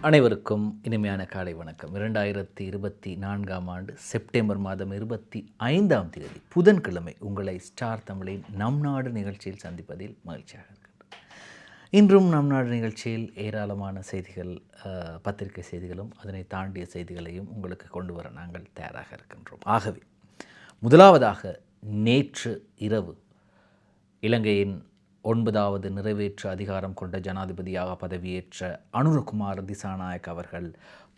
அனைவருக்கும் இனிமையான காலை வணக்கம். 2024ஆம் ஆண்டு செப்டம்பர் மாதம் 25ஆம் தேதி புதன்கிழமை உங்களை ஸ்டார் தமிழின் நம் நாடு நிகழ்ச்சியில் சந்திப்பதில் மகிழ்ச்சியாக இருக்கின்றோம். இன்றும் நம் நாடு நிகழ்ச்சியில் ஏராளமான செய்திகள், பத்திரிகை செய்திகளும் அதனை தாண்டிய செய்திகளையும் உங்களுக்கு கொண்டு வர நாங்கள் தயாராக இருக்கின்றோம். ஆகவே முதலாவதாக நேற்று இரவு இலங்கையின் 9வது நிறைவேற்று அதிகாரம் கொண்ட ஜனாதிபதியாக பதவியேற்ற அனுரகுமார திசாநாயக்க அவர்கள்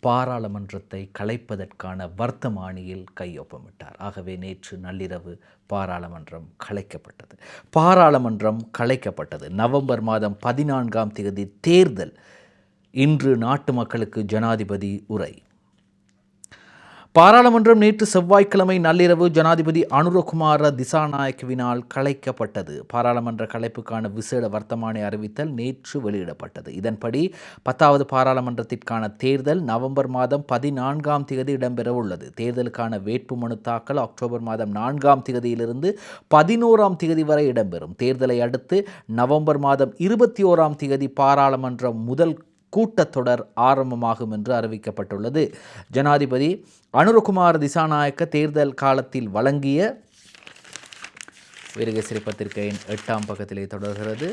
பாராளுமன்றத்தை கலைப்பதற்கான வர்த்தமானியில் கையொப்பமிட்டார். ஆகவே நேற்று நள்ளிரவு பாராளுமன்றம் கலைக்கப்பட்டது. நவம்பர் மாதம் 14ஆம் தேதி தேர்தல். இன்று நாட்டு மக்களுக்கு ஜனாதிபதி உரை. பாராளுமன்றம் நேற்று செவ்வாய்க்கிழமை நள்ளிரவு ஜனாதிபதி அனுரகுமார திசாநாயக்கவினால் கலைக்கப்பட்டது. பாராளுமன்ற கலைப்புக்கான விசேட வர்த்தமானி அறிவித்தல் நேற்று வெளியிடப்பட்டது. இதன்படி 10வது பாராளுமன்றத்திற்கான தேர்தல் நவம்பர் மாதம் 14ஆம் தேதி இடம்பெறவுள்ளது. தேர்தலுக்கான வேட்புமனு தாக்கல் அக்டோபர் மாதம் 4ஆம் தேதியிலிருந்து 11ஆம் தேதி வரை இடம்பெறும். தேர்தலை அடுத்து நவம்பர் மாதம் 21ஆம் தேதி பாராளுமன்றம் முதல் கூட்டத்தொடர் ஆரம்பமாகும் என்று அறிவிக்கப்பட்டுள்ளது. ஜனாதிபதி அனுரகுமார திசாநாயக்க தேர்தல் காலத்தில் வழங்கிய வீரகேசரி பத்திரிகையின் 8ஆம் பக்கத்திலே தொடர்கிறது.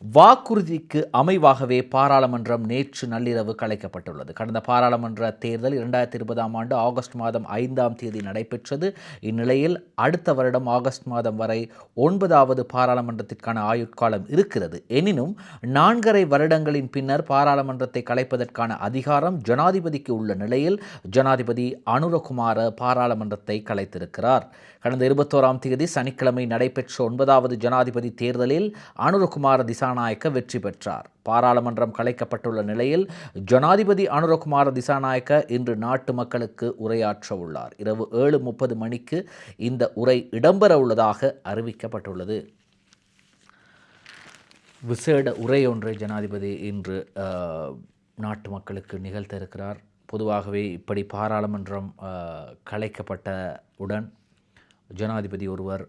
வாக்குறுதிக்கு அமைவாகவே பாராளுமன்றம் நேற்று நள்ளிரவு கலைக்கப்பட்டுள்ளது. கடந்த பாராளுமன்ற தேர்தல் 2020ஆம் ஆண்டு ஆகஸ்ட் மாதம் 5ஆம் தேதி நடைபெற்றது. இந்நிலையில் அடுத்த வருடம் ஆகஸ்ட் மாதம் வரை 9வது பாராளுமன்றத்திற்கான ஆயுட்காலம் இருக்கிறது. எனினும் 4.5 வருடங்களின் பின்னர் பாராளுமன்றத்தை கலைப்பதற்கான அதிகாரம் ஜனாதிபதிக்கு உள்ள நிலையில் ஜனாதிபதி அனுரகுமார பாராளுமன்றத்தை கலைத்திருக்கிறார். கடந்த 21ஆம் தேதி சனிக்கிழமை நடைபெற்ற 9வது ஜனாதிபதி தேர்தலில் அனுரகுமார திசாநாயக்க வெற்றி பெற்றார். பாராளுமன்றம் கலைக்கப்பட்டுள்ள நிலையில் ஜனாதிபதி அனுரகுமார திசாநாயக்க இன்று நாட்டு மக்களுக்கு உரையாற்ற உள்ளார். இரவு 7:30 மணிக்கு இந்த உரை இடம்பெற உள்ளதாக அறிவிக்கப்பட்டுள்ளது. விசேட உரை ஒன்றை ஜனாதிபதி இன்று நாட்டு மக்களுக்கு நிகழ்த்த இருக்கிறார். பொதுவாகவே இப்படி பாராளுமன்றம் கலைக்கப்பட்டவுடன் ஜனாதிபதி ஒருவர்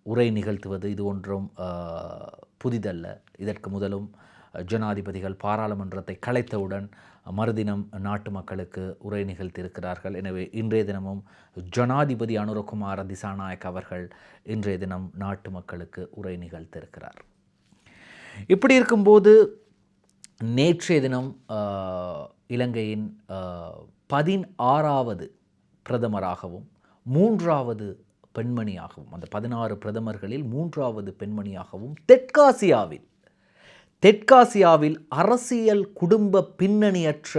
உரை நிகழ்த்துவது இது ஒன்றும் புதிதல்ல. இதற்கு முதலும் ஜனாதிபதிகள் பாராளுமன்றத்தை கலைத்தவுடன் மறுதினம் நாட்டு மக்களுக்கு உரை நிகழ்த்தியிருக்கிறார்கள். எனவே இன்றைய தினமும் ஜனாதிபதி அனுரகுமார திசாநாயக்க அவர்கள் இன்றைய தினம் நாட்டு மக்களுக்கு உரை நிகழ்த்தியிருக்கிறார். இப்படி இருக்கும்போது நேற்றைய தினம் இலங்கையின் 16வது பிரதமராகவும் 3வது பெண்மணியாகவும், அந்த 16 பிரதமர்களில் 3வது பெண்மணியாகவும் தெற்காசியாவில் அரசியல் குடும்ப பின்னணியற்ற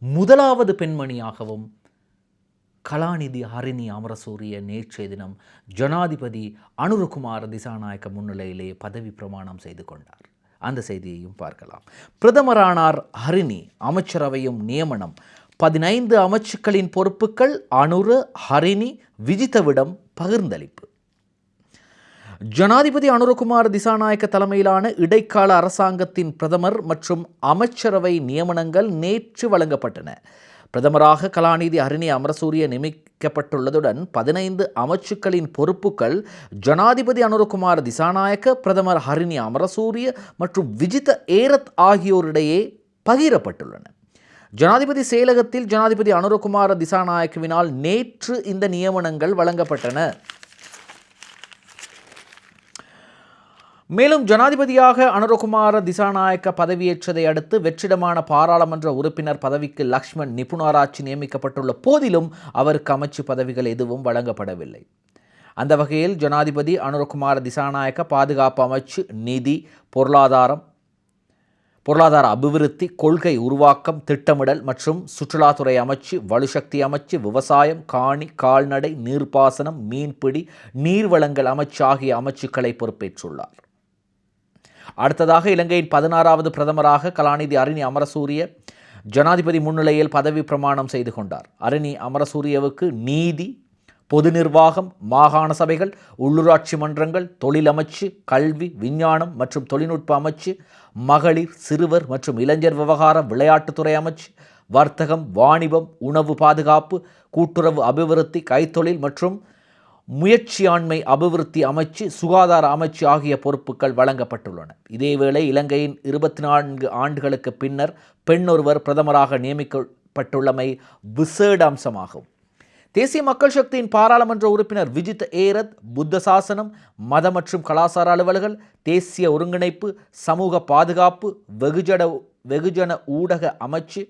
1வது பெண்மணியாகவும் கலாநிதி ஹரிணி அமரசூரிய நேற்றைய தினம் ஜனாதிபதி அனுரகுமார திசாநாயக்க முன்னிலையிலே பதவி பிரமாணம் செய்து கொண்டார். அந்த செய்தியையும் பார்க்கலாம். பிரதமரானார் ஹரிணி. அமைச்சரவையும் நியமனம். 15 அமைச்சுக்களின் பொறுப்புகள் அனுர, ஹரிணி, விஜிதவிடம் பகிர்ந்தளிப்பு. ஜனாதிபதி அனுரகுமார திசாநாயக்க தலைமையிலான இடைக்கால அரசாங்கத்தின் பிரதமர் மற்றும் அமைச்சரவை நியமனங்கள் நேற்று வழங்கப்பட்டன. பிரதமராக கலாநிதி ஹரிணி அமரசூரிய நியமிக்கப்பட்டுள்ளதுடன் 15 அமைச்சுக்களின் பொறுப்புகள் ஜனாதிபதி அனுரகுமார திசாநாயக்க, பிரதமர் ஹரிணி அமரசூரிய மற்றும் விஜித ஏரத் ஆகியோரிடையே பகிரப்பட்டுள்ளன. ஜனாதிபதி செயலகத்தில் ஜனாதிபதி அனுரகுமார திசாநாயக்கவினால் நேற்று இந்த நியமனங்கள் வழங்கப்பட்டன. மேலும் ஜனாதிபதியாக அனுரகுமார திசாநாயக்க பதவியேற்றதை அடுத்து வெற்றிடமான பாராளுமன்ற உறுப்பினர் பதவிக்கு லக்ஷ்மன் நிபுணராட்சி நியமிக்கப்பட்டுள்ள போதிலும் அவருக்கு அமைச்சு பதவிகள் எதுவும் வழங்கப்படவில்லை. அந்த வகையில் ஜனாதிபதி அனுரகுமார திசாநாயக்க பாதுகாப்பு அமைச்சு, நிதி, பொருளாதார அபிவிருத்தி, கொள்கை உருவாக்கம், திட்டமிடல் மற்றும் சுற்றுலாத்துறை அமைச்சு, வலுசக்தி அமைச்சு, விவசாயம், காணி, கால்நடை, நீர்ப்பாசனம், மீன்பிடி, நீர்வளங்கள் அமைச்சு ஆகிய அமைச்சுக்களை பொறுப்பேற்றுள்ளார். அடுத்ததாக இலங்கையின் 16வது பிரதமராக கலாநிதி ஹரிணி அமரசூரிய ஜனாதிபதி முன்னிலையில் பதவி பிரமாணம் செய்து கொண்டார். ஹரிணி அமரசூரியவுக்கு நீதி, பொது நிர்வாகம், மாகாண சபைகள், உள்ளூராட்சி மன்றங்கள், தொழில் அமைச்சு, கல்வி, விஞ்ஞானம் மற்றும் தொழில்நுட்ப அமைச்சு, மகளிர், சிறுவர் மற்றும் இளைஞர் விவகாரம், விளையாட்டுத்துறை அமைச்சு, வர்த்தகம், வாணிபம், உணவு பாதுகாப்பு, கூட்டுறவு அபிவிருத்தி, கைத்தொழில் மற்றும் முயற்சியாண்மை அபிவிருத்தி அமைச்சு, சுகாதார அமைச்சு ஆகிய பொறுப்புகள் வழங்கப்பட்டுள்ளன. இதேவேளை இலங்கையின் 24 ஆண்டுகளுக்கு பின்னர் பெண் ஒருவர் பிரதமராக நியமிக்கப்பட்டுள்ளமை விசேட அம்சமாகும். தேசிய மக்கள் சக்தியின் பாராளுமன்ற உறுப்பினர் விஜித் ஏரத் புத்த சாசனம், மத மற்றும் கலாசார அலுவல்கள், தேசிய ஒருங்கிணைப்பு, சமூக பாதுகாப்பு, வெகுஜன ஊடக அமைச்சு,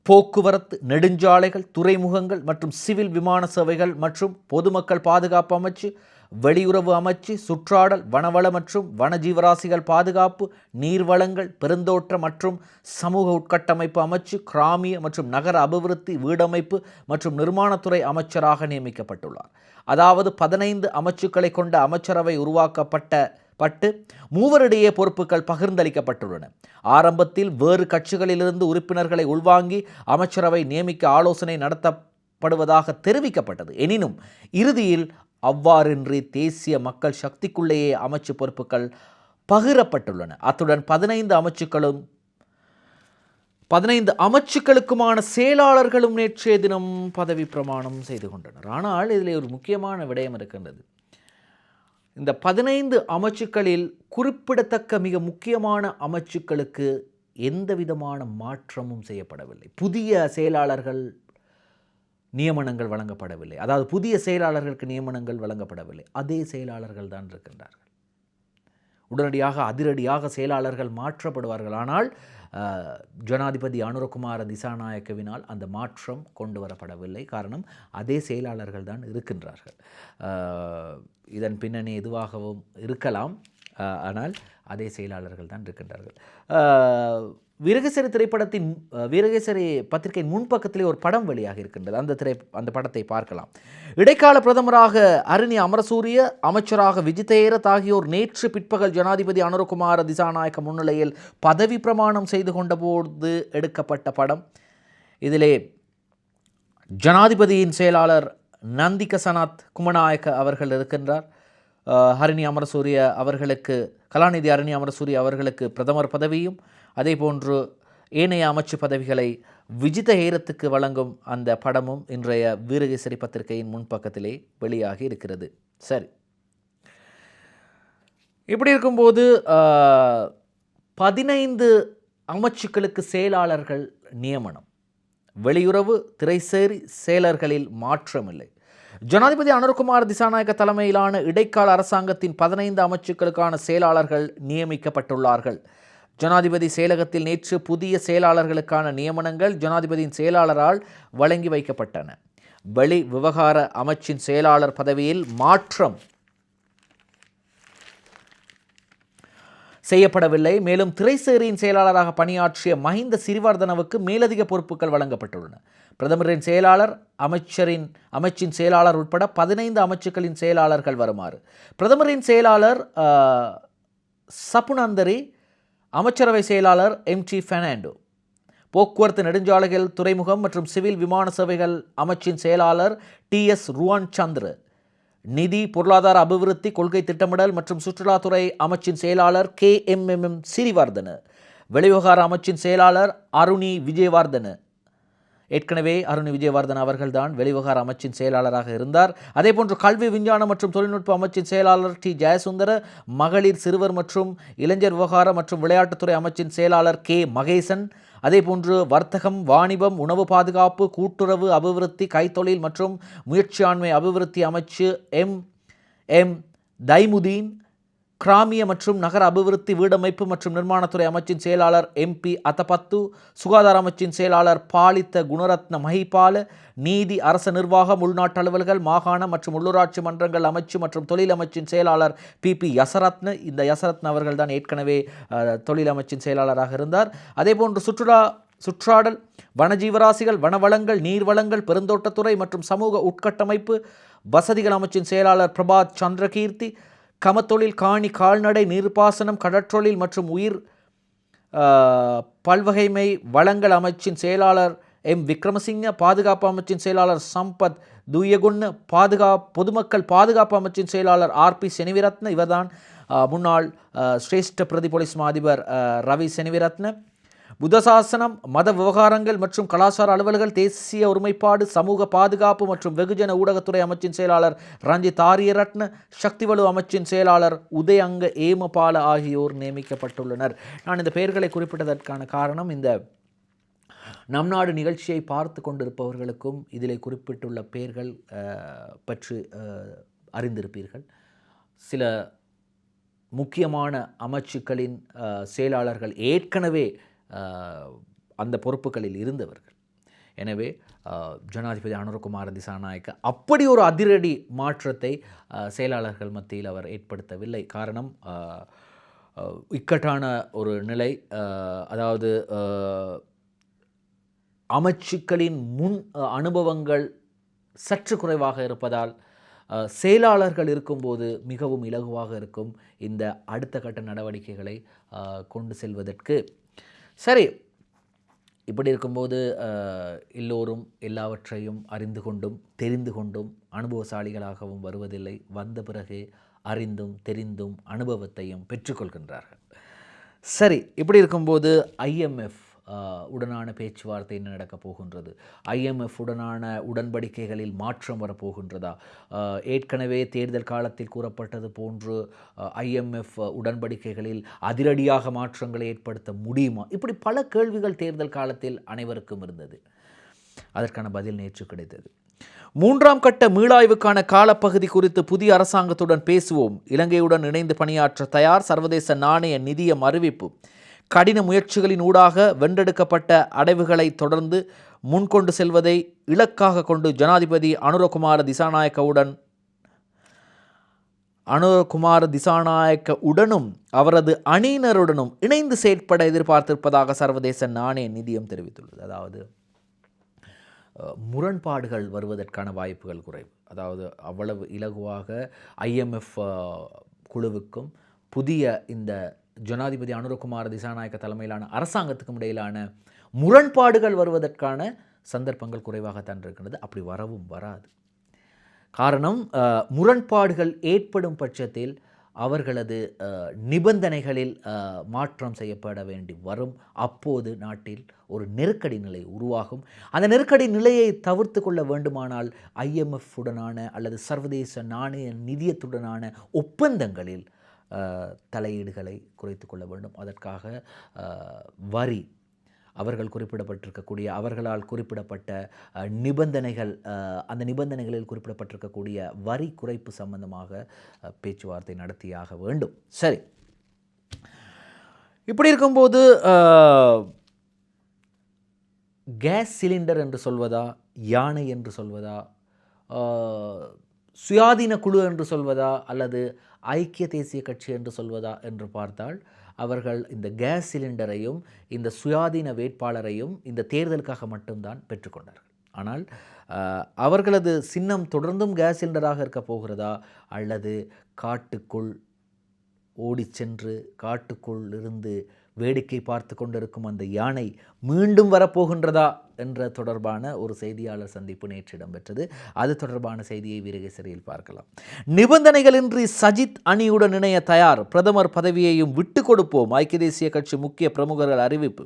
போக்குவரத்து, நெடுஞ்சாலைகள், துறைமுகங்கள் மற்றும் சிவில் விமான சேவைகள் மற்றும் பொதுமக்கள் பாதுகாப்பு அமைச்சு, வெளியுறவு அமைச்சு, சுற்றாடல், வனவள மற்றும் வனஜீவராசிகள் பாதுகாப்பு, நீர்வளங்கள், பெருந்தோட்ட மற்றும் சமூக உட்கட்டமைப்பு அமைச்சு, கிராமிய மற்றும் நகர அபிவிருத்தி, வீடமைப்பு மற்றும் நிர்மாணத்துறை அமைச்சராக நியமிக்கப்பட்டுள்ளார். அதாவது 15 அமைச்சுக்களை கொண்ட அமைச்சரவை உருவாக்கப்பட்டு மூவரிடையே பொறுப்புகள் பகிர்ந்தளிக்கப்பட்டுள்ளன. ஆரம்பத்தில் வேறு கட்சிகளிலிருந்து உறுப்பினர்களை உள்வாங்கி அமைச்சரவை நியமிக்க ஆலோசனை நடத்தப்படுவதாக தெரிவிக்கப்பட்டது. எனினும் இறுதியில் அவ்வாறின்றி தேசிய மக்கள் சக்திக்குள்ளேயே அமைச்சு பொறுப்புகள் பகிரப்பட்டுள்ளன. அத்துடன் 15 அமைச்சுக்களுக்குமான செயலாளர்களும் நேற்றைய தினம் பதவி பிரமாணம் செய்து கொண்டனர். ஆனால் இதில் ஒரு முக்கியமான விடயம் இருக்கின்றது. இந்த 15 அமைச்சுக்களில் குறிப்பிடத்தக்க மிக முக்கியமான அமைச்சுக்களுக்கு எந்த விதமான மாற்றமும் செய்யப்படவில்லை. புதிய செயலாளர்கள் நியமனங்கள் வழங்கப்படவில்லை. அதாவது புதிய செயலாளர்களுக்கு நியமனங்கள் வழங்கப்படவில்லை. அதே செயலாளர்கள் தான் இருக்கின்றார்கள். உடனடியாக அதிரடியாக செயலாளர்கள் மாற்றப்படுவார்கள். ஆனால் ஜனாதிபதி அனுரகுமார திசாநாயக்கவினால் அந்த மாற்றம் கொண்டு வரப்படவில்லை. காரணம், அதே செயலாளர்கள் தான் இருக்கின்றார்கள். இதன் பின்னணி எதுவாகவும் இருக்கலாம், ஆனால் அதே செயலாளர்கள் தான் இருக்கின்றார்கள். வீரகேசரி வீரகேசரி பத்திரிகையின் முன்பக்கத்திலே ஒரு படம் வெளியாக இருக்கின்றது. அந்த படத்தை பார்க்கலாம். இடைக்கால பிரதமராக அருணி அமரசூரிய, அமைச்சராக விஜித் ஏரத் ஆகியோர் நேற்று பிற்பகல் ஜனாதிபதி அனுரகுமார திசாநாயக்க முன்னிலையில் பதவி பிரமாணம் செய்து கொண்ட போது எடுக்கப்பட்ட படம். இதிலே ஜனாதிபதியின் செயலாளர் நந்திக சனாத் குமநாயக்க அவர்கள் இருக்கின்றார். ஹரிணி அமரசூரிய அவர்களுக்கு, கலாநிதி அருணி அமரசூரிய அவர்களுக்கு பிரதமர் பதவியும், அதே போன்று ஏனைய அமைச்சு பதவிகளை விஜித ஏரத்துக்கு வழங்கும் அந்த படமும் இன்றைய வீரகேசரி பத்திரிகையின் முன்பக்கத்திலே வெளியாகி இருக்கிறது. சரி, இப்படி இருக்கும்போது 15 அமைச்சுக்களுக்கு செயலாளர்கள் நியமனம், வெளியுறவு, திரைசேரி செயலர்களில் மாற்றமில்லை. ஜனாதிபதி அனுரகுமார திசாநாயக்க தலைமையிலான இடைக்கால அரசாங்கத்தின் 15 அமைச்சுக்களுக்கான செயலாளர்கள் நியமிக்கப்பட்டுள்ளார்கள். ஜனாதிபதி செயலகத்தில் நேற்று புதிய செயலாளர்களுக்கான நியமனங்கள் ஜனாதிபதியின் செயலாளரால் வழங்கி வைக்கப்பட்டன. வெளி விவகார அமைச்சின் செயலாளர் பதவியில் மாற்றம் செய்யப்படவில்லை. மேலும் திரைசேரியின் செயலாளராக பணியாற்றிய மஹிந்த சிறிவர்தனவுக்கு மேலதிக பொறுப்புகள் வழங்கப்பட்டுள்ளன. பிரதமரின் செயலாளர், அமைச்சின் செயலாளர் உட்பட 15 அமைச்சுக்களின் செயலாளர்கள் வருமாறு: பிரதமரின் செயலாளர் சப்புனந்தரி, அமைச்சரவை செயலாளர் MT பெர்னாண்டோ, போக்குவரத்து, நெடுஞ்சாலைகள், துறைமுகம் மற்றும் சிவில் விமான சேவைகள் அமைச்சின் செயலாளர் TS ருவான் சந்திர, நிதி, பொருளாதார அபிவிருத்தி, கொள்கை திட்டமிடல் மற்றும் சுற்றுலாத்துறை அமைச்சின் செயலாளர் KMM சிறிவர்தன, வெளிவிவகார அமைச்சின் செயலாளர் அருணி விஜயவர்தன. ஏற்கனவே அருணி விஜயவர்தன அவர்கள்தான் வெளிவிவகார அமைச்சின் செயலாளராக இருந்தார். அதேபோன்று கல்வி, விஞ்ஞானம் மற்றும் தொழில்நுட்ப அமைச்சின் செயலாளர் T ஜெயசுந்தர, மகளிர், சிறுவர் மற்றும் இளைஞர் விவகார மற்றும் விளையாட்டுத்துறை அமைச்சின் செயலாளர் K மகேசன், அதேபோன்று வர்த்தகம், வாணிபம், உணவு பாதுகாப்பு, கூட்டுறவு அபிவிருத்தி, கைத்தொழில் மற்றும் முயற்சியாண்மை அபிவிருத்தி அமைச்சு M தைமுதீன், கிராமிய மற்றும் நகர அபிவிருத்தி, வீடமைப்பு மற்றும் நிர்மாணத்துறை அமைச்சின் செயலாளர் MP அத்தபத்து, சுகாதார அமைச்சின் செயலாளர் பாலித்த குணரத்ன மஹிபால, நீதி, அரச நிர்வாகம், உள்நாட்டு அலுவல்கள், மாகாண மற்றும் உள்ளூராட்சி மன்றங்கள் அமைச்சு மற்றும் தொழில் அமைச்சின் செயலாளர் PP யசரத்ன. இந்த யசரத்ன அவர்கள் தான் ஏற்கனவே தொழில் அமைச்சின் செயலாளராக இருந்தார். அதேபோன்று சுற்றாடல், வனஜீவராசிகள், வனவளங்கள், நீர்வளங்கள், பெருந்தோட்டத்துறை மற்றும் சமூக உட்கட்டமைப்பு வசதிகள் அமைச்சின் செயலாளர் பிரபாத் சந்திரகீர்த்தி, கமத்தொழில், காணி, கால்நடை, நீர்ப்பாசனம், கடற்றொழில் மற்றும் உயிர் பல்வகைமை வளங்கள் அமைச்சின் செயலாளர் M விக்ரமசிங்க, பாதுகாப்பு அமைச்சின் செயலாளர் சம்பத் துயகுன்ன, பொதுமக்கள் பாதுகாப்பு அமைச்சின் செயலாளர் RP செனிவிரத்ன, இவர்தான் முன்னாள் சிரேஷ்ட பிரதி போலீஸ் மா அதிபர் ரவி செனிவிரத்ன, புத்தசாசனம், மத விவகாரங்கள் மற்றும் கலாச்சார அலுவல்கள், தேசிய ஒருமைப்பாடு, சமூக பாதுகாப்பு மற்றும் வெகுஜன ஊடகத்துறை அமைச்சின் செயலாளர் ரஞ்சித் ஆரியரட்ன, சக்திவலு அமைச்சின் செயலாளர் உதயங்க ஏமபால ஆகியோர் நியமிக்கப்பட்டுள்ளனர். நான் இந்த பெயர்களை குறிப்பிட்டதற்கான காரணம், இந்த நம் நாடு நிகழ்ச்சியை பார்த்து கொண்டிருப்பவர்களுக்கும் இதில் குறிப்பிட்டுள்ள பெயர்கள் பற்றி அறிந்திருப்பீர்கள். சில முக்கியமான அமைச்சுக்களின் செயலாளர்கள் ஏற்கனவே அந்த பொறுப்புகளில் இருந்தவர்கள். எனவே ஜனாதிபதி அனுரகுமார திசாநாயக்க அப்படி ஒரு அதிரடி மாற்றத்தை செயலாளர்கள் மத்தியில் அவர் ஏற்படுத்தவில்லை. காரணம், இக்கட்டான ஒரு நிலை, அதாவது அமைச்சுக்களின் முன் அனுபவங்கள் சற்று குறைவாக இருப்பதால் செயலாளர்கள் இருக்கும்போது மிகவும் இலகுவாக இருக்கும் இந்த அடுத்த கட்ட நடவடிக்கைகளை கொண்டு செல்வதற்கு. சரி, இப்படி இருக்கும்போது எல்லோரும் எல்லாவற்றையும் அறிந்து கொண்டும் தெரிந்து கொண்டும் அனுபவசாலிகளாகவும் வருவதில்லை. வந்த பிறகு அறிந்தும் தெரிந்தும் அனுபவத்தையும் பெற்றுக்கொள்கின்றார்கள். சரி, இப்படி இருக்கும்போது IMF உடனான பேச்சுவார்த்தை என்ன நடக்கப் போகின்றது? IMF உடனான உடன்படிக்கைகளில் மாற்றம் வரப்போகின்றதா? ஏற்கனவே தேர்தல் காலத்தில் கூறப்பட்டது போன்று IMF உடன்படிக்கைகளில் அதிரடியாக மாற்றங்களை ஏற்படுத்த முடியுமா? இப்படி பல கேள்விகள் தேர்தல் காலத்தில் அனைவருக்கும் இருந்தது. அதற்கான பதில் நேற்று கிடைத்தது. 3ஆம் கட்ட மீளாய்வுக்கான காலப்பகுதி குறித்து புதிய அரசாங்கத்துடன் பேசுவோம். இலங்கையுடன் இணைந்து பணியாற்ற தயார். சர்வதேச நாணய நிதியம் அறிவிப்பு. கடின முயற்சிகளின் ஊடாக வென்றெடுக்கப்பட்ட அடைவுகளை தொடர்ந்து முன்கொண்டு செல்வதை இலக்காக கொண்டு ஜனாதிபதி அனுரகுமார திசாநாயக்கவுடனும் அவரது அணியினருடனும் இணைந்து செயற்பட எதிர்பார்த்திருப்பதாக சர்வதேச நாணய நிதியம் தெரிவித்துள்ளது. அதாவது முரண்பாடுகள் வருவதற்கான வாய்ப்புகள் குறைவு. அதாவது அவ்வளவு இலகுவாக IMF குழுவுக்கும் புதிய இந்த ஜனாதிபதி அனுரகுமார திசாநாயக்க தலைமையிலான அரசாங்கத்துக்கும் இடையிலான முரண்பாடுகள் வருவதற்கான சந்தர்ப்பங்கள் குறைவாகத்தான் இருக்கின்றது. அப்படி வரவும் வராது. காரணம், முரண்பாடுகள் ஏற்படும் பட்சத்தில் அவர்களது நிபந்தனைகளில் மாற்றம் செய்யப்பட வேண்டி வரும். அப்போது நாட்டில் ஒரு நெருக்கடி நிலை உருவாகும். அந்த நெருக்கடி நிலையை தவிர்த்து கொள்ள வேண்டுமானால் IMF உடனான அல்லது சர்வதேச நாணய நிதியத்துடனான ஒப்பந்தங்களில் தலையீடுகளை குறைத்து கொள்ள வேண்டும். அதற்காக வரி, அவர்களால் குறிப்பிடப்பட்ட நிபந்தனைகள், அந்த நிபந்தனைகளில் குறிப்பிடப்பட்டிருக்கக்கூடிய வரி குறைப்பு சம்பந்தமாக பேச்சுவார்த்தை நடத்தியாக வேண்டும். சரி, இப்படி இருக்கும்போது கேஸ் சிலிண்டர் என்று சொல்வதா, யானை என்று சொல்வதா, சுயாதீன குழு என்று சொல்வதா, அல்லது ஐக்கிய தேசிய கட்சி என்று சொல்வதா என்று பார்த்தால், அவர்கள் இந்த கேஸ் சிலிண்டரையும் இந்த சுயாதீன வேட்பாளரையும் இந்த தேர்தலுக்காக மட்டும்தான் பெற்றுக்கொண்டார்கள். ஆனால் அவர்களது சின்னம் தொடர்ந்தும் கேஸ் சிலிண்டராக இருக்க போகிறதா, அல்லது காட்டுக்குள் ஓடி சென்று காட்டுக்குள் இருந்து வேடிக்கை பார்த்து கொண்டிருக்கும் அந்த யானை மீண்டும் வரப்போகின்றதா என்ற தொடர்பான ஒரு செய்தியாளர் சந்திப்பு நேற்று இடம்பெற்றது. அது தொடர்பான செய்தியை வீரகேசரியில் பார்க்கலாம். நிபந்தனைகளின்றி சஜித் அணியுடன் இணைய தயார். பிரதமர் பதவியையும் விட்டு கொடுப்போம். ஐக்கிய தேசிய கட்சி முக்கிய பிரமுகர்கள் அறிவிப்பு.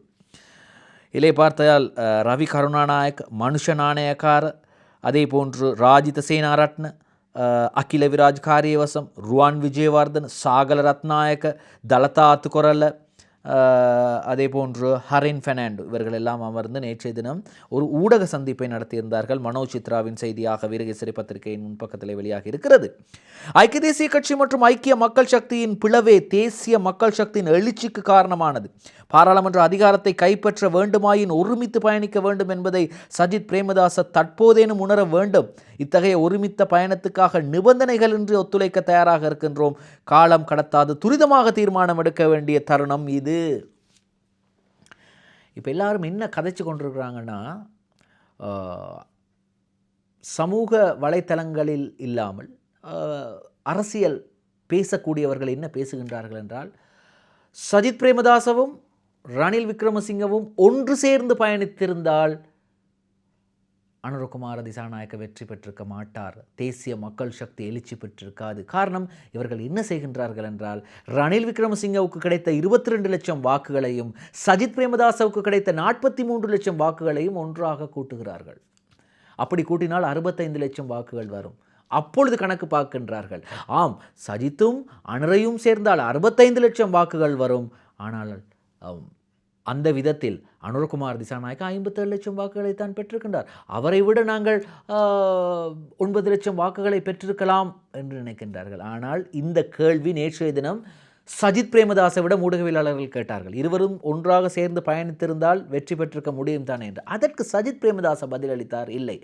இலை பார்த்தால் ரவி கருணாநாயக், மனுஷ நாணயக்கார, அதே போன்று ராஜித சேனாரட்ன, அகில விராஜ் காரியவசம், ருவான் விஜயவர்தன், சாகல ரத்நாயக்க, தலதா அத்துக்கொரல்ல, அதே போன்று ஹரின் பெர்னாண்டோ, இவர்கள் எல்லாம் அமர்ந்து நேற்றைய தினம் ஒரு ஊடக சந்திப்பை நடத்தியிருந்தார்கள். மனோஜ் சித்ராவின் செய்தியாக வீரகேசரி பத்திரிகையின் முன்பக்கத்தில் வெளியாகி இருக்கிறது. ஐக்கிய தேசிய கட்சி மற்றும் ஐக்கிய மக்கள் சக்தியின் பிளவே தேசிய மக்கள் சக்தியின் எழுச்சிக்கு காரணமானது. பாராளுமன்ற அதிகாரத்தை கைப்பற்ற வேண்டுமாயின் ஒருமித்து பயணிக்க வேண்டும் என்பதை சஜித் பிரேமதாச தற்போதேனும் உணர வேண்டும். இத்தகைய ஒருமித்த பயணத்துக்காக நிபந்தனைகளின்றி ஒத்துழைக்க தயாராக இருக்கின்றோம். காலம் கடத்தாது துரிதமாக தீர்மானம் எடுக்க வேண்டிய தருணம் இது. இப்போ எல்லாரும் என்ன கதைச்சு கொண்டிருக்கிறாங்கன்னா, சமூக வலைத்தளங்களில் இல்லாமல் அரசியல் பேசக்கூடியவர்கள் என்ன பேசுகின்றார்கள் என்றால், சஜித் பிரேமதாசவும் ரணில் விக்ரமசிங்கவும் ஒன்று சேர்ந்து பயணித்திருந்தால் அனுரகுமார திசாநாயக்க வெற்றி பெற்றிருக்க மாட்டார். தேசிய மக்கள் சக்தி எழுச்சி பெற்றிருக்காது. காரணம், இவர்கள் என்ன செய்கின்றார்கள் என்றால், ரணில் விக்ரமசிங்கவுக்கு கிடைத்த 22 லட்சம் வாக்குகளையும் சஜித் பிரேமதாசவுக்கு கிடைத்த 43 லட்சம் வாக்குகளையும் ஒன்றாக கூட்டுகிறார்கள். அப்படி கூட்டினால் 65 லட்சம் வாக்குகள் வரும். அப்பொழுது கணக்கு பார்க்கின்றார்கள், ஆம், சஜித்தும் அனுரையும் சேர்ந்தால் 65 லட்சம் வாக்குகள் வரும். ஆனால் அந்த விதத்தில் அனுரகுமார் திசாநாயக்க 57 லட்சம் வாக்குகளை தான் பெற்றிருக்கின்றார். அவரை விட நாங்கள் 9 லட்சம் வாக்குகளை பெற்றிருக்கலாம் என்று நினைக்கின்றார்கள். ஆனால் இந்த கேள்வி நேற்றைய தினம் சஜித் பிரேமதாசை விட ஊடகவியலாளர்கள் கேட்டார்கள். இருவரும் ஒன்றாக சேர்ந்து பயணித்திருந்தால் வெற்றி பெற்றிருக்க முடியும் தானே என்று. அதற்கு சஜித் பிரேமதாச பதிலளித்தார், இல்லை,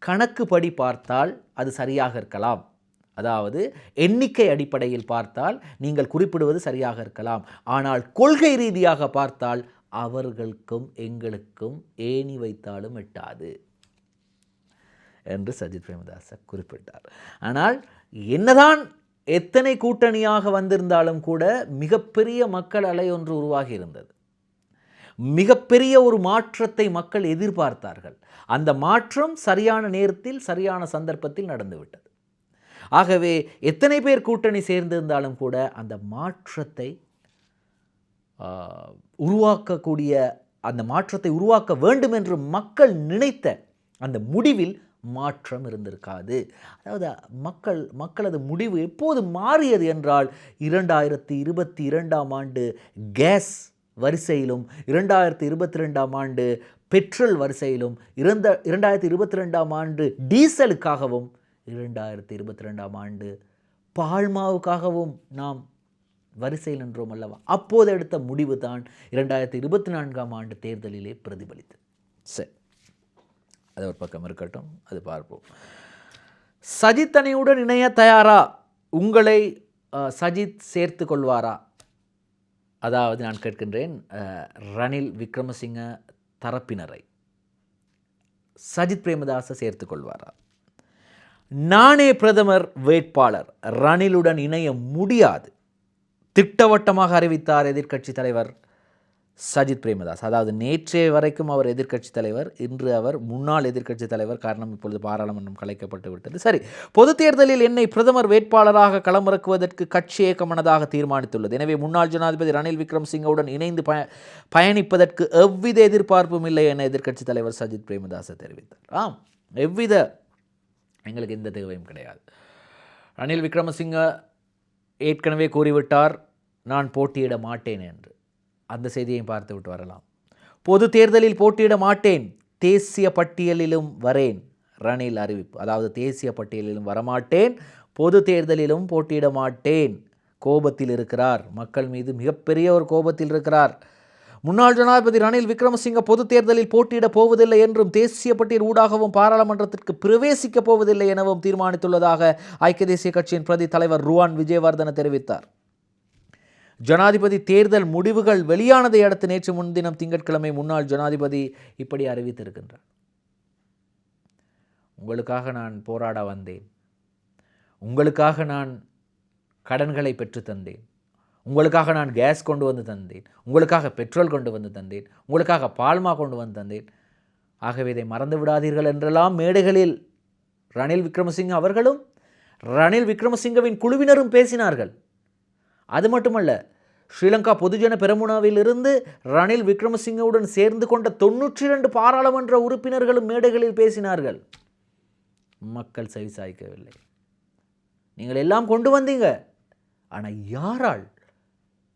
கணக்குப்படி பார்த்தால் அது சரியாக இருக்கலாம். அதாவது எண்ணிக்கை அடிப்படையில் பார்த்தால் நீங்கள் குறிப்பிடுவது சரியாக இருக்கலாம். ஆனால் கொள்கை ரீதியாக பார்த்தால் அவர்களுக்கும் எங்களுக்கும் ஏணி வைத்தாலும் எட்டாது என்று சஜித் பிரேமதாச குறிப்பிட்டார். ஆனால் என்னதான் எத்தனை கூட்டணியாக வந்திருந்தாலும் கூட மிகப்பெரிய மக்கள் அலை ஒன்று உருவாகி இருந்தது. மிகப்பெரிய ஒரு மாற்றத்தை மக்கள் எதிர்பார்த்தார்கள். அந்த மாற்றம் சரியான நேரத்தில் சரியான சந்தர்ப்பத்தில் நடந்துவிட்டது. ஆகவே எத்தனை பேர் கூட்டணி சேர்ந்திருந்தாலும் கூட அந்த மாற்றத்தை உருவாக்க வேண்டும் என்று மக்கள் நினைத்த அந்த முடிவில் மாற்றம் இருந்திருக்காது. அதாவது மக்களது முடிவு எப்போது மாறியது என்றால் 2022ஆம் ஆண்டு கேஸ் வரிசையிலும் 2022ஆம் ஆண்டு பெட்ரோல் வரிசையிலும் 2022ஆம் ஆண்டு டீசலுக்காகவும் 2022ஆம் ஆண்டு பால்மாவுக்காகவும் நாம் வரிசையில் நின்றோம் அல்லவா? அப்போது எடுத்த முடிவு தான் 2024ஆம் ஆண்டு தேர்தலிலே பிரதிபலித்தது. சரி, அது ஒரு பக்கம் இருக்கட்டும், அது பார்ப்போம். சஜித் அணியுடன் இணைய தயாரா? உங்களை சஜித் சேர்த்து கொள்வாரா? அதாவது நான் கேட்கின்றேன், ரணில் விக்ரமசிங்க தரப்பினரை சஜித் பிரேமதாச சேர்த்து கொள்வாரா? நானே பிரதமர் வேட்பாளர், ரணிலுடன் இணைய முடியாது, திட்டவட்டமாக அறிவித்தார் எதிர்க்கட்சி தலைவர் சஜித் பிரேமதாஸ். அதாவது நேற்றே வரைக்கும் அவர் எதிர்க்கட்சி தலைவர், இன்று அவர் முன்னாள் எதிர்க்கட்சி தலைவர். காரணம், இப்பொழுது பாராளுமன்றம் கலைக்கப்பட்டு விட்டது. சரி, பொது தேர்தலில் என்னை பிரதமர் வேட்பாளராக களமிறக்குவதற்கு கட்சி ஏகமனதாக தீர்மானித்துள்ளது. எனவே முன்னாள் ஜனாதிபதி ரணில் விக்ரமசிங்கவுடன் இணைந்து பயணிப்பதற்கு எவ்வித எதிர்பார்ப்பும் இல்லை என எதிர்க்கட்சி தலைவர் சஜித் பிரேமதாச தெரிவித்தார். ஆம், எவ்வித எங்களுக்கு எந்த தேவையும் கிடையாது. ரணில் விக்ரமசிங்க ஏற்கனவே கூறிவிட்டார், நான் போட்டியிட மாட்டேன் என்று. அந்த செய்தியையும் பார்த்து விட்டு வரலாம். பொது தேர்தலில் போட்டியிட மாட்டேன், தேசிய பட்டியலிலும் வரேன், ரணில் அறிவிப்பு. அதாவது தேசிய பட்டியலிலும் வரமாட்டேன், பொது தேர்தலிலும் போட்டியிட மாட்டேன். கோபத்தில் இருக்கிறார், மக்கள் மீது மிகப்பெரிய ஒரு கோபத்தில் இருக்கிறார். முன்னாள் ஜனாதிபதி ரணில் விக்ரமசிங்க பொது தேர்தலில் போட்டியிடப் போவதில்லை என்றும் தேசிய பட்டியல் ஊடாகவும் பாராளுமன்றத்திற்கு பிரவேசிக்கப் போவதில்லை எனவும் தீர்மானித்துள்ளதாக ஐக்கிய தேசிய கட்சியின் பிரதி தலைவர் ருவான் விஜயவர்தன தெரிவித்தார். ஜனாதிபதி தேர்தல் முடிவுகள் வெளியானதை அடுத்து நேற்று முன்தினம் திங்கட்கிழமை முன்னாள் ஜனாதிபதி இப்படி அறிவித்திருக்கின்றார். உங்களுக்காக நான் போராட வந்தேன், உங்களுக்காக நான் கடன்களை பெற்று தந்தேன், உங்களுக்காக நான் கேஸ் கொண்டு வந்து தந்தேன், உங்களுக்காக பெட்ரோல் கொண்டு வந்து தந்தேன், உங்களுக்காக பால்மா கொண்டு வந்து தந்தேன். ஆகவே இதை மறந்து விடாதீர்கள் என்றெல்லாம் மேடைகளில் ரணில் விக்ரமசிங்க அவர்களும் ரணில் விக்ரமசிங்கவின் குழுவினரும் பேசினார்கள். அது மட்டுமல்ல, ஸ்ரீலங்கா பொதுஜன பெரமுனாவிலிருந்து ரணில் விக்ரமசிங்கவுடன் சேர்ந்து கொண்ட 92 பாராளுமன்ற உறுப்பினர்களும் மேடைகளில் பேசினார்கள். மக்கள் செவிசாய்க்கவில்லை. நீங்கள் எல்லாம் கொண்டு வந்தீங்க, ஆனால் யாரால்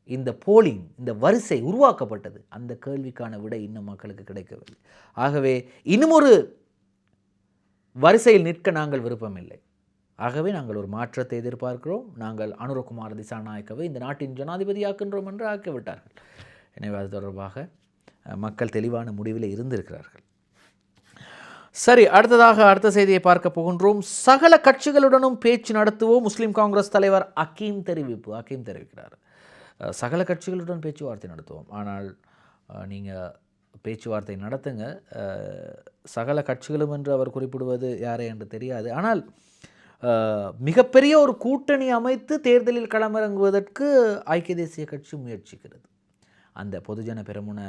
இந்த போலிங், இந்த வரிசை உருவாக்கப்பட்டது? அந்த கேள்விக்கான விடை இன்னும் மக்களுக்கு கிடைக்கவில்லை. ஆகவே இன்னும் ஒரு வரிசையில் நிற்க நாங்கள் விருப்பமில்லை. ஆகவே நாங்கள் ஒரு மாற்றத்தை எதிர்பார்க்கிறோம். நாங்கள் அனுரகுமார திசாநாயக்கவை இந்த நாட்டின் ஜனாதிபதியாக்கின்றோம் என்று ஆக்கிவிட்டார்கள். எனவே அது தொடர்பாக மக்கள் தெளிவான முடிவில் இருந்திருக்கிறார்கள். சரி, அடுத்த செய்தியை பார்க்க போகின்றோம். சகல கட்சிகளுடனும் பேச்சு நடத்துவோம், முஸ்லிம் காங்கிரஸ் தலைவர் அக்கீம் தெரிவிக்கிறார். சகல கட்சிகளுடன் பேச்சுவார்த்தை நடத்துவோம், ஆனால் நீங்கள் பேச்சுவார்த்தை நடத்துங்க, சகல கட்சிகளும் என்று அவர் குறிப்பிடுவது யாரே என்று தெரியாது. ஆனால் மிகப்பெரிய ஒரு கூட்டணி அமைத்து தேர்தலில் களமிறங்குவதற்கு ஐக்கிய தேசிய கட்சி முயற்சிக்கிறது. அந்த பொதுஜன பெரமுன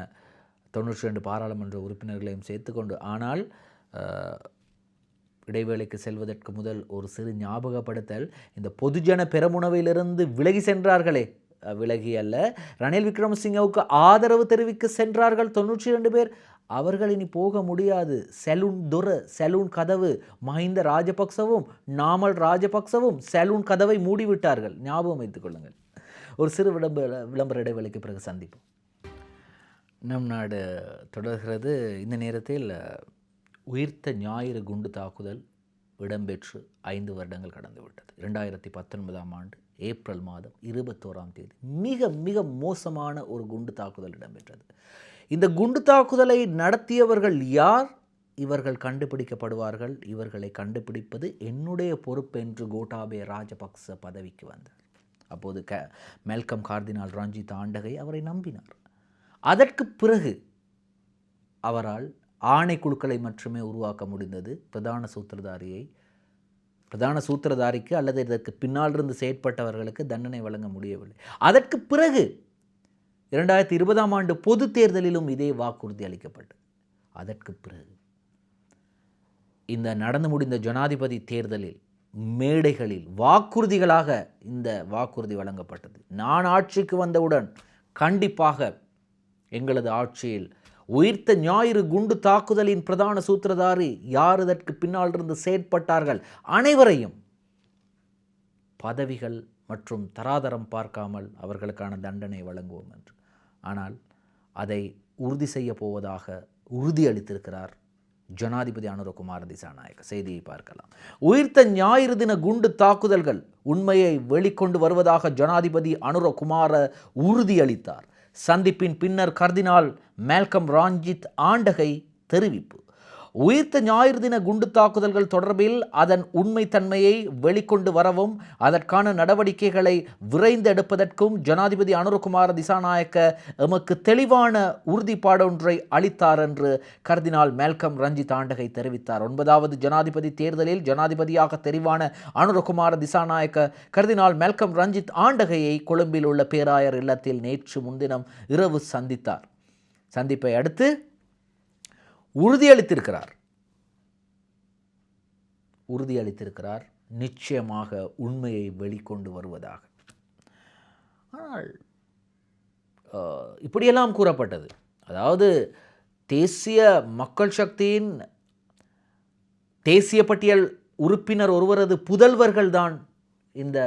92 பாராளுமன்ற உறுப்பினர்களையும் சேர்த்துக்கொண்டு. ஆனால் இடைவேளைக்கு செல்வதற்கு முதல் ஒரு சிறு ஞாபகப்படுத்தல். இந்த பொதுஜன பெரமுனவிலிருந்து விலகி சென்றார்களே, விலகி அல்ல, ரணில் விக்ரமசிங்கவுக்கு ஆதரவு தெரிவிக்க சென்றார்கள் 92 பேர். அவர்கள் இனி போக முடியாது. செலூன் கதவு மஹிந்த ராஜபக்சவும் நாமல் ராஜபக்சவும் செலூன் கதவை மூடிவிட்டார்கள். ஞாபகம் வைத்துக் கொள்ளுங்கள். ஒரு சிறு விளம்பர இடைவேளைக்கு பிறகு சந்திப்போம். நம் நாடு தொடர்கிறது. இந்த நேரத்தில் உயிர்த்த ஞாயிறு குண்டு தாக்குதல் இடம்பெற்று 5 வருடங்கள் கடந்துவிட்டது. 2019ஆம் ஆண்டு ஏப்ரல் மாதம் 21ஆம் தேதி மிக மிக மோசமான ஒரு குண்டு தாக்குதல் இடம்பெற்றது. இந்த குண்டு தாக்குதலை நடத்தியவர்கள் யார்? இவர்கள் கண்டுபிடிக்கப்படுவார்கள். இவர்களை கண்டுபிடிப்பது என்னுடைய பொறுப்பு என்று கோட்டாபய ராஜபக்ச பதவிக்கு வந்தார். அப்போது மெல்கம் கார்தினால் ரஞ்சித் ஆண்டகை அவரை நம்பினார். அதற்கு பிறகு அவரால் ஆணைக்குழுக்களை மட்டுமே உருவாக்க முடிந்தது. பிரதான சூத்திரதாரிக்கு அல்லது இதற்கு பின்னால் இருந்து செயற்பட்டவர்களுக்கு தண்டனை வழங்க முடியவில்லை. அதற்கு பிறகு 2020ஆம் ஆண்டு பொது தேர்தலிலும் இதே வாக்குறுதி அளிக்கப்பட்டது. அதற்கு பிறகு இந்த நடந்து முடிந்த ஜனாதிபதி தேர்தலில் மேடைகளில் வாக்குறுதிகளாக இந்த வாக்குறுதி வழங்கப்பட்டது. நான் ஆட்சிக்கு வந்தவுடன் கண்டிப்பாக எங்களது ஆட்சியில் உயிர்த்த ஞாயிறு குண்டு தாக்குதலின் பிரதான சூத்திரதாரி யார், இதற்கு பின்னால் இருந்து செயற்பட்டார்கள், அனைவரையும் பதவிகள் மற்றும் தராதரம் பார்க்காமல் அவர்களுக்கான தண்டனை வழங்குவோம் என்று. ஆனால் அதை உறுதி செய்ய போவதாக உறுதியளித்திருக்கிறார் ஜனாதிபதி அனுரகுமார திசாநாயக்க. செய்தியை பார்க்கலாம். உயிர்த்த ஞாயிறு தின குண்டு தாக்குதல்கள் உண்மையை வெளிக்கொண்டு வருவதாக ஜனாதிபதி அனுரகுமார உறுதியளித்தார். சந்திப்பின் பின்னர் கர்தினால் மெல்கம் ரஞ்சித் ஆண்டகை தெரிவிப்பு. உயிர்த்த ஞாயிறு தின குண்டு தாக்குதல்கள் தொடர்பில் அதன் உண்மைத்தன்மையை வெளிக்கொண்டு வரவும் அதற்கான நடவடிக்கைகளை விரைந்து எடுப்பதற்கும் ஜனாதிபதி அனுரகுமார திசாநாயக்க எமக்கு தெளிவான உறுதிப்பாடொன்றை அளித்தார் என்று கர்தினால் மெல்கம் ரஞ்சித் ஆண்டகை தெரிவித்தார். 9வது ஜனாதிபதி தேர்தலில் ஜனாதிபதியாக தெரிவான அனுரகுமார திசாநாயக்க கர்தினால் மெல்கம் ரஞ்சித் ஆண்டகையை கொழும்பில் உள்ள பேராயர் இல்லத்தில் நேற்று முன்தினம் இரவு சந்தித்தார். சந்திப்பை அடுத்து உறுதியளித்திருக்கிறார் நிச்சயமாக உண்மையை வெளிக்கொண்டு வருவதாக. ஆனால் இப்படியெல்லாம் கூறப்பட்டது. அதாவது தேசிய மக்கள் சக்தியின் தேசிய பட்டியல் உறுப்பினர் ஒருவரது புதல்வர்கள்தான் இந்த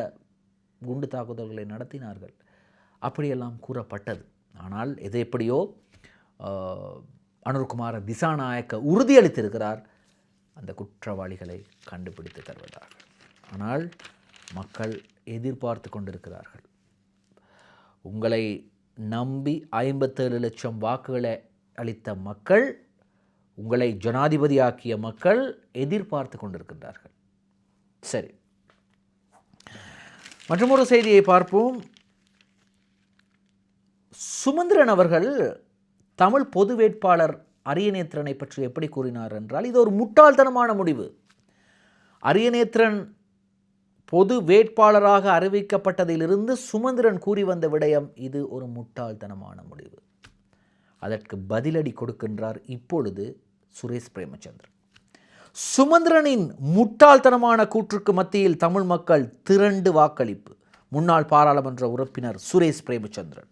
குண்டு தாக்குதல்களை நடத்தினார்கள், அப்படியெல்லாம் கூறப்பட்டது. ஆனால் எது எப்படியோ அனுரகுமார திசாநாயக்க உறுதியளித்திருக்கிறார் அந்த குற்றவாளிகளை கண்டுபிடித்து தருவதாக. ஆனால் மக்கள் எதிர்பார்த்து கொண்டிருக்கிறார்கள். உங்களை நம்பி 57 லட்சம் வாக்குகளை அளித்த மக்கள், உங்களை ஜனாதிபதியாக்கிய மக்கள் எதிர்பார்த்து கொண்டிருக்கின்றார்கள். சரி, மற்றொரு செய்தியை பார்ப்போம். சுமந்திரன் அவர்கள் தமிழ் பொது வேட்பாளர் அரியநேத்திரனை பற்றி எப்படி கூறினார் என்றால், இது ஒரு முட்டாள்தனமான முடிவு. அரியநேத்திரன் பொது வேட்பாளராக அறிவிக்கப்பட்டதிலிருந்து சுமந்திரன் கூறி வந்த விடயம், இது ஒரு முட்டாள்தனமான முடிவு. அதற்கு பதிலடி கொடுக்கின்றார் இப்பொழுது சுரேஷ் பிரேமச்சந்திரன். சுமந்திரனின் முட்டாள்தனமான கூற்றுக்கு மத்தியில் தமிழ் மக்கள் திரண்டு வாக்களிப்பு. முன்னாள் பாராளுமன்ற உறுப்பினர் சுரேஷ் பிரேமச்சந்திரன்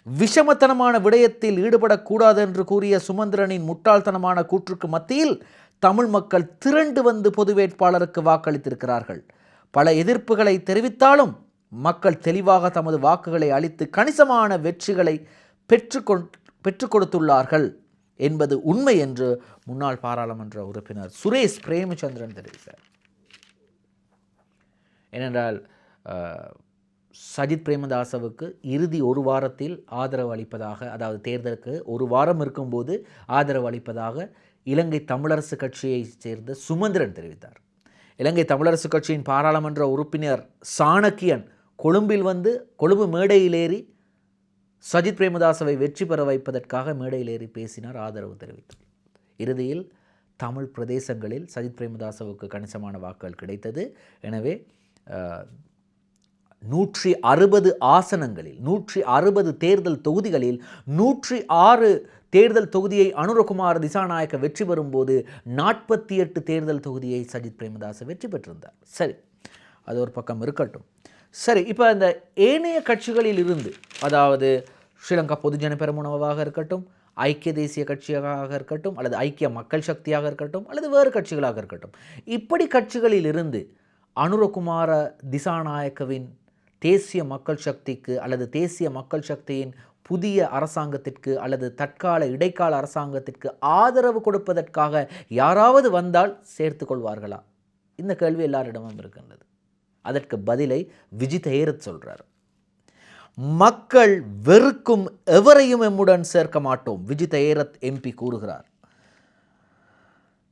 விஷமத்தனமான விடயத்தில் ஈடுபடக்கூடாது என்று கூறிய சுமந்திரனின் முட்டாள்தனமான கூற்றுக்கு மத்தியில் தமிழ் மக்கள் திரண்டு வந்து பொது வேட்பாளருக்கு வாக்களித்திருக்கிறார்கள். பல எதிர்ப்புகளை தெரிவித்தாலும் மக்கள் தெளிவாக தமது வாக்குகளை அளித்து கணிசமான வெற்றிகளை பெற்றுக் கொடுத்துள்ளார்கள் என்பது உண்மை என்று முன்னாள் பாராளுமன்ற உறுப்பினர் சுரேஷ் பிரேமச்சந்திரன் தெரிவித்தார். ஏனென்றால் சஜித் பிரேமதாசவுக்கு இறுதி ஒரு வாரத்தில் ஆதரவு அளிப்பதாக, அதாவது தேர்தலுக்கு ஒரு வாரம் இருக்கும்போது ஆதரவு அளிப்பதாக இலங்கை தமிழரசு கட்சியைச் சேர்ந்த சுமந்திரன் தெரிவித்தார். இலங்கை தமிழரசு கட்சியின் பாராளுமன்ற உறுப்பினர் சாணக்கியன் கொழும்பு மேடையிலேறி சஜித் பிரேமதாசவை வெற்றி பெற வைப்பதற்காக மேடையிலேறி பேசினார், ஆதரவு தெரிவித்தார். இறுதியில் தமிழ் பிரதேசங்களில் சஜித் பிரேமதாசவுக்கு கணிசமான வாக்குகள் கிடைத்தது. எனவே 160 ஆசனங்களில் 160 தேர்தல் தொகுதிகளில் 106 தேர்தல் தொகுதியை அனுரகுமார திசாநாயக்க வெற்றி பெறும்போது 48 தேர்தல் தொகுதியை சஜித் பிரேமதாச வெற்றி பெற்றிருந்தார். சரி, அது ஒரு பக்கம் இருக்கட்டும். சரி, இப்போ அந்த ஏனைய கட்சிகளில் இருந்து, அதாவது ஸ்ரீலங்கா பொதுஜன பெரமுனவாக இருக்கட்டும், ஐக்கிய தேசிய கட்சியாக இருக்கட்டும், அல்லது ஐக்கிய மக்கள் சக்தியாக இருக்கட்டும், அல்லது வேறு கட்சிகளாக இருக்கட்டும், இப்படி கட்சிகளில் இருந்து அனுரகுமார திசாநாயக்கவின் தேசிய மக்கள் சக்திக்கு அல்லது தேசிய மக்கள் சக்தியின் புதிய அரசாங்கத்திற்கு அல்லது தற்கால இடைக்கால அரசாங்கத்திற்கு ஆதரவு கொடுப்பதற்காக யாராவது வந்தால் சேர்த்து கொள்வார்களா? இந்த கேள்வி எல்லாரிடமும் இருக்கின்றது. அதற்கு பதிலை விஜித் ஹேரத் சொல்றார். மக்கள் வெறுக்கும் எவரையும் எம்முடன் சேர்க்க மாட்டோம், விஜித் ஹேரத் எம்பி கூறுகிறார்.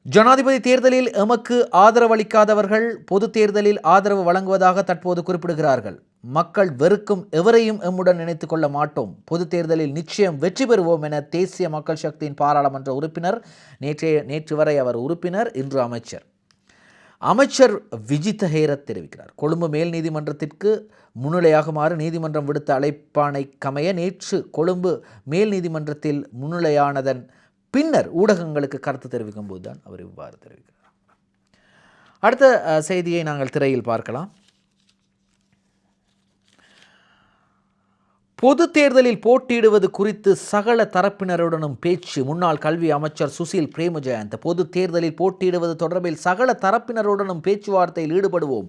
ஜனாதிபதி தேர்தலில் எமக்கு ஆதரவளிக்காதவர்கள் பொது தேர்தலில் ஆதரவு வழங்குவதாக தற்போது குறிப்பிடுகிறார்கள். மக்கள் வெறுக்கும் எவரையும் எம்முடன் நினைத்துக் கொள்ள மாட்டோம், பொது தேர்தலில் நிச்சயம் வெற்றி பெறுவோம் என தேசிய மக்கள் சக்தியின் பாராளுமன்ற உறுப்பினர், நேற்று வரை அவர் உறுப்பினர், இன்று அமைச்சர் விஜித் ஹேரத் தெரிவிக்கிறார். கொழும்பு மேல் நீதிமன்றத்திற்கு முன்னிலையாகுமாறு நீதிமன்றம் விடுத்த அழைப்பாணை கமைய நேற்று கொழும்பு மேல் நீதிமன்றத்தில் முன்னிலையானதன் பின்னர் ஊடகங்களுக்கு கருத்து தெரிவிக்கும் போது தான் அவர் இவ்வாறு தெரிவிக்கிறார். அடுத்த செய்தியை நாங்கள் திரையில் பார்க்கலாம். பொது தேர்தலில் போட்டியிடுவது குறித்து சகல தரப்பினருடனும் பேச்சு, முன்னாள் கல்வி அமைச்சர் சுசில் பிரேமஜயந்த. பொது தேர்தலில் போட்டியிடுவது தொடர்பில் சகல தரப்பினருடனும் பேச்சுவார்த்தையில் ஈடுபடுவோம்.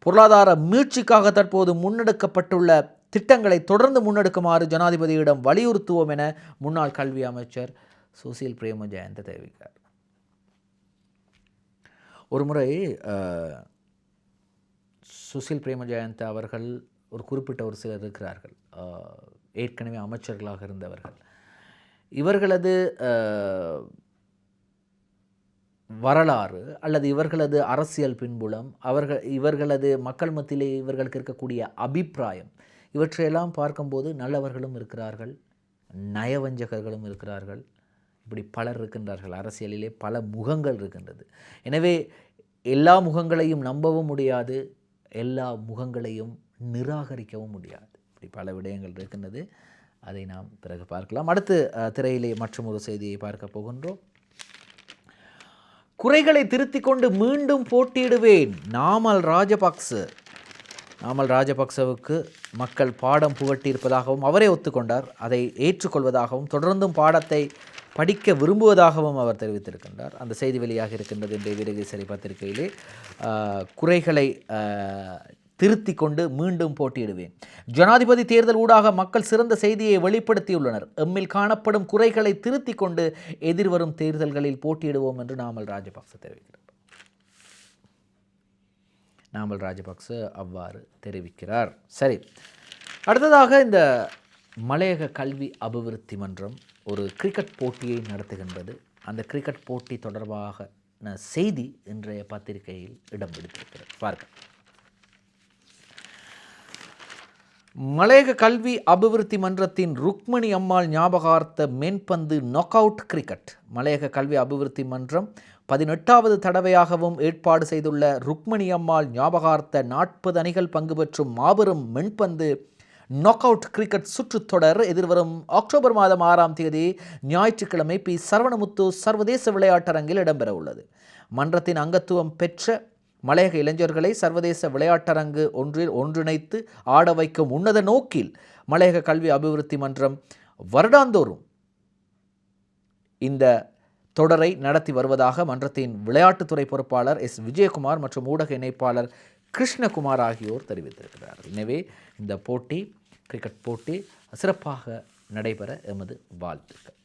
பொருளாதார மீட்சிக்காக தற்போது முன்னெடுக்கப்பட்டுள்ள திட்டங்களை தொடர்ந்து முன்னெடுக்குமாறு ஜனாதிபதியிடம் வலியுறுத்துவோம் என முன்னாள் கல்வி அமைச்சர் சுசில் பிரேமஜயந்த தெரிவித்தார். ஒருமுறை சுசில் பிரேமஜயந்த அவர்கள் ஒரு குறிப்பிட்ட ஒரு சிலர் இருக்கிறார்கள், ஏற்கனவே அமைச்சர்களாக இருந்தவர்கள். இவர்களது வரலாறு அல்லது இவர்களது அரசியல் பின்புலம், இவர்களது மக்கள் மத்தியிலே இவர்களுக்கு இருக்கக்கூடிய அபிப்பிராயம், இவற்றையெல்லாம் பார்க்கும்போது நல்லவர்களும் இருக்கிறார்கள், நயவஞ்சகர்களும் இருக்கிறார்கள். இப்படி பலர் இருக்கின்றார்கள். அரசியலிலே பல முகங்கள் இருக்கின்றது. எனவே எல்லா முகங்களையும் நம்பவும் முடியாது, எல்லா முகங்களையும் நிராகரிக்கவும் முடியாது. இப்படி பல விடயங்கள் இருக்கின்றது. அதை நாம் பிறகு பார்க்கலாம். அடுத்து திரையிலே மற்றும் ஒரு செய்தியை பார்க்க போகின்றோம். குறைகளை திருத்திக் கொண்டு மீண்டும் போட்டியிடுவேன், நாமல் ராஜபக்சவுக்கு மக்கள் பாடம் புகட்டியிருப்பதாகவும் அவரே ஒத்துக்கொண்டார். அதை ஏற்றுக்கொள்வதாகவும் தொடர்ந்தும் பாடத்தை படிக்க விரும்புவதாகவும் அவர் தெரிவித்திருக்கின்றார். அந்த செய்தி வெளியாக இருக்கின்றது இன்றைய வீரகேசரி பத்திரிகையிலே. குறைகளை திருத்தி கொண்டு மீண்டும் போட்டியிடுவேன். ஜனாதிபதி தேர்தல் ஊடாக மக்கள் சிறந்த செய்தியை வெளிப்படுத்தியுள்ளனர். எம்மில் காணப்படும் குறைகளை திருத்தி கொண்டு எதிர்வரும் தேர்தல்களில் போட்டியிடுவோம் என்று நாமல் ராஜபக்ச தெரிவிக்கிறார். நாமல் ராஜபக்ச அவ்வாறு தெரிவிக்கிறார். சரி, அடுத்ததாக இந்த மலையக கல்வி அபிவிருத்தி மன்றம் ஒரு கிரிக்கெட் போட்டியை நடத்துகின்றது. அந்த கிரிக்கெட் போட்டி தொடர்பாக செய்தி இன்றைய பத்திரிகையில் இடம் பிடித்திருக்கிறது. பார்க்க மலையக கல்வி அபிவிருத்தி மன்றத்தின் ருக்மணி அம்மாள் ஞாபகார்த்த மென்பந்து நாக் அவுட் கிரிக்கெட். மலையக கல்வி அபிவிருத்தி மன்றம் 18வது தடவையாகவும் ஏற்பாடு செய்துள்ள ருக்மணி அம்மாள் ஞாபகார்த்த 40 அணிகள் பங்கு பெற்றும் மாபெரும் மென்பந்து நாக் அவுட் கிரிக்கெட் சுற்றுத்தொடர் எதிர்வரும் அக்டோபர் மாதம் 6ஆம் தேதி ஞாயிற்றுக்கிழமை பி சரவணமுத்து சர்வதேச விளையாட்டரங்கில் இடம்பெற உள்ளது. மன்றத்தின் அங்கத்துவம் பெற்ற மலையக இளைஞர்களை சர்வதேச விளையாட்டரங்கு ஒன்றில் ஒன்றிணைத்து ஆட வைக்கும் உன்னத நோக்கில் மலையக கல்வி அபிவிருத்தி மன்றம் வருடாந்தோறும் இந்த தொடரை நடத்தி வருவதாக மன்றத்தின் விளையாட்டுத்துறை பொறுப்பாளர் எஸ் விஜயகுமார் மற்றும் ஊடக இணைப்பாளர் கிருஷ்ணகுமார் ஆகியோர் தெரிவித்திருக்கிறார்கள். எனவே இந்த போட்டி, கிரிக்கெட் போட்டி சிறப்பாக நடைபெற எமது வாழ்த்துக்கள்.